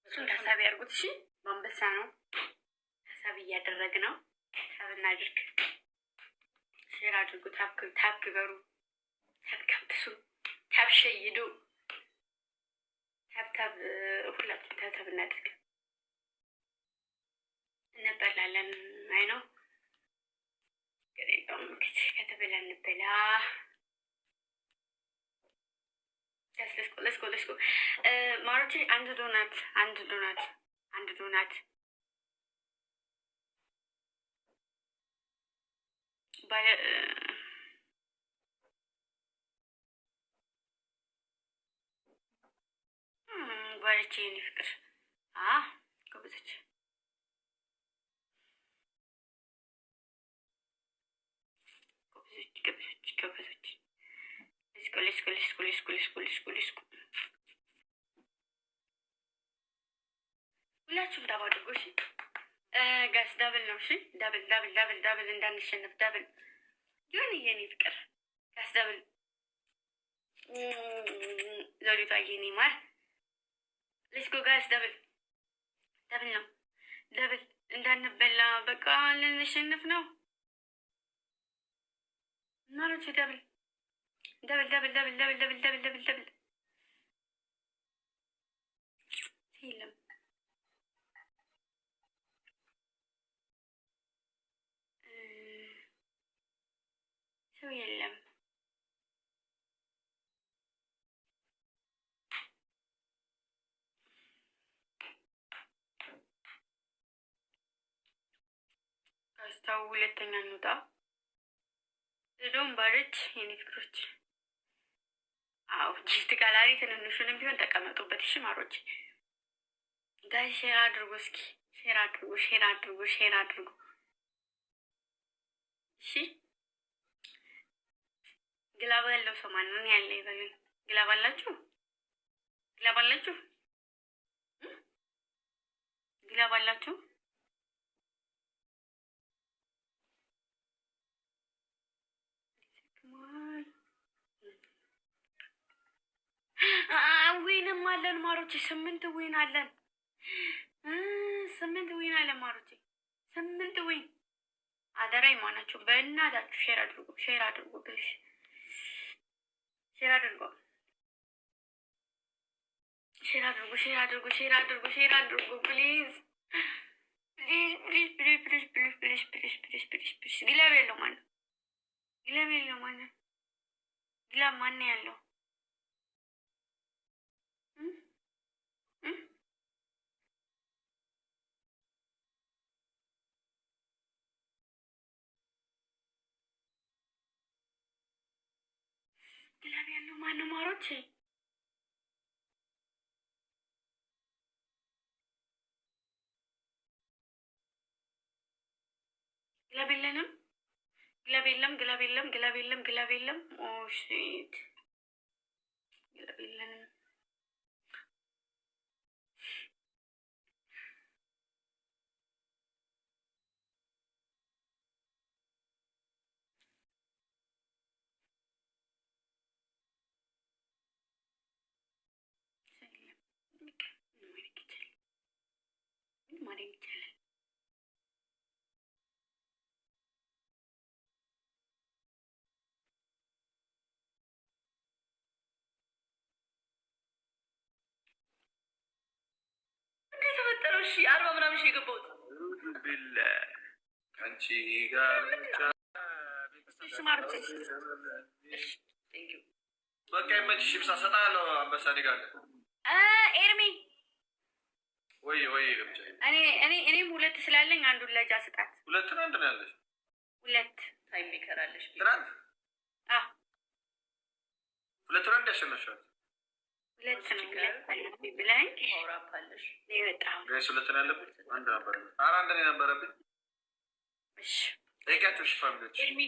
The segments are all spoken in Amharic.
እሱን ታሳቢ ያርጉት። እሺ በአንበሳ ነው ታሳቢ እያደረግ ነው። ታብ እናድርግ፣ ሼር አድርጉ፣ ታብ ግበሩ፣ ታብ ከብሱ፣ ታብ ሸይዱ፣ ታብ ሁላችን ታብ እናድርግ። እንበላለን። አይ ነው ከተበላ እንበላ። let's go. ማሮቼ አንድ ዶናት ባለች የኔ ፍቅር ጎበዘች። let's go. ሁላችሁም ዳብ አድርጉ። እሺ ጋስ ዳብል ነው። እሺ ዳብል እንዳንሸነፍ ዳብል ይሁን የኔ ፍቅር ጋስ ዳብል ዞሪቷ የኔ ማር ሌትስ ጎ ጋስ ዳብል ነው። ዳብል እንዳንበላ በቃ ልንሸነፍ ነው ማሮቼ። ዳብል የለም ሰው የለም። ካስታው ሁለተኛ እንውጣ። እዶም ባረች የኔ ፍቅሮች። ጂፍት ጋላሪ ትንንሹንም ቢሆን ተቀመጡበት። እሺ ማሮች ጋይ ሼር አድርጉ። እስኪ ሼር አድርጉ። እሺ ግላባ ያለው ሰው ማን ነው ያለ ይበሉኝ። ግላባ አላችሁ? ግላባ አላችሁ? ዊንም አለን ማሮቼ። 8 ዊን አለን። 8 ዊን አለን ማሮቼ። 8 ዊን አደራ ይማናችሁ። በእናታችሁ ሼር አድርጉ ፕሊዝ። ሼር አድርጉ ፕሊዝ። ግላብ ያለው ማነው? ግላብ ማን ያለው? ግላብ ያለው ማነው ማሮቼ? ግላብ የለንም። ግላብ የለም። ኦ ሺት ግላብ የለንም። ማረኝ ይቻላል። እንዴት ተፈጠረው? እሺ 40 ምናምን ሺህ የገባሁት ቢላ አንቺ ጋር ስማርት በቃ ይመችሽ። ብሳ ሰጣለሁ። አንበሳ ዲጋለ ኤርሚ ወይ ግምጫ እኔም 2 ስላለኝ አንዱን ለጃ ስጣት። 2 ነው አንድ ነው ያለሽ? 2 ታይም ይከራለሽ ትናንት 2 ነው እንደሸነሻል። 2 ነው ያለብኝ ብላኝ አውራፓለሽ ለይወጣው ጋይስ 2 ነው ያለብኝ። አንድ ነበር አንድ ነው ነበረብኝ። እሺ እያተሽ ፋሚሊዎች ኤርሚ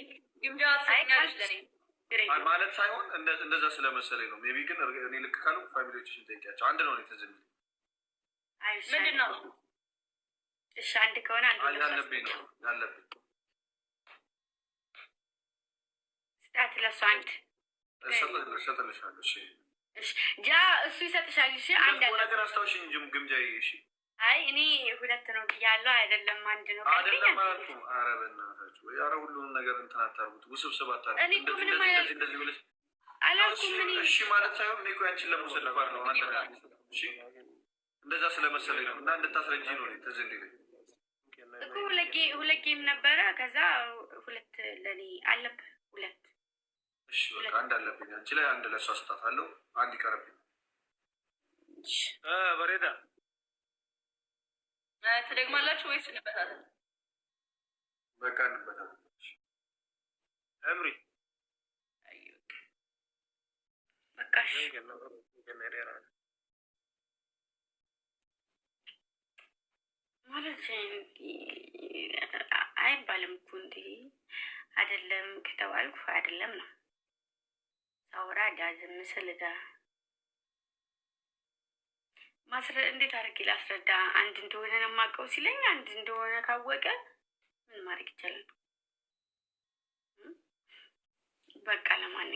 ግምጃ ሳይኛልሽ ለኔ ማለት ሳይሆን እንደዛ ስለመሰለኝ ነው። ሜቢ ግን እኔ ልክ ካሉ ፋሚሊዎችሽን ጠይቂያቸው። አንድ ነው የተዘም ምንድን ነው? እሺ አንድ ከሆነ አንድ ያለብኝ ስጣት ለሱ አንድ እሰጥልሻለሁ። እሺ ጃ እሱ ይሰጥሻል። እሺ አንድ ነገር አስታውሽኝ እንጂ ግምጃዬ። እሺ አይ እኔ ሁለት ነው ብያለሁ አይደለም አንድ ነው አይደለም ማለት ነው። ኧረ በእናታችሁ ወይ ኧረ ሁሉንም ነገር እንትን አታርጉት፣ ውስብስብ አታርጉት። እኔ እኮ ምንም እንደዚህ ብለሽ አላልኩም። እኔ እሺ ማለት ሳይሆን እኔ እኮ ያንቺን ለመውሰድ ነበር ነው አንተ። እሺ እንደዛ ስለመሰለኝ ነው እና እንድታስረጂኝ ነው ትዝ እንዲለኝ እኮ ሁለት ጌም ነበረ። ከዛ ሁለት ለኔ አለብህ ሁለት። እሺ በቃ አንድ አለብኝ አንቺ ላይ አንድ ለሷ አስጣታለሁ። አንድ ይቀርብኝ። በሬዳ ትደግማላችሁ ወይስ እንበታለን? በቃ እንበታለን። እምሪ በቃሽ ማለት አይባልም እኮ እንዲህ አይደለም ከተባልኩ አይደለም ነው ሳውራ ዳዝም ምስልዳ እንዴት አድርጌ ላስረዳ? አንድ እንደሆነ ነው የማውቀው ሲለኝ አንድ እንደሆነ ካወቀ ምን ማድረግ ይቻላል? በቃ ለማንኛውም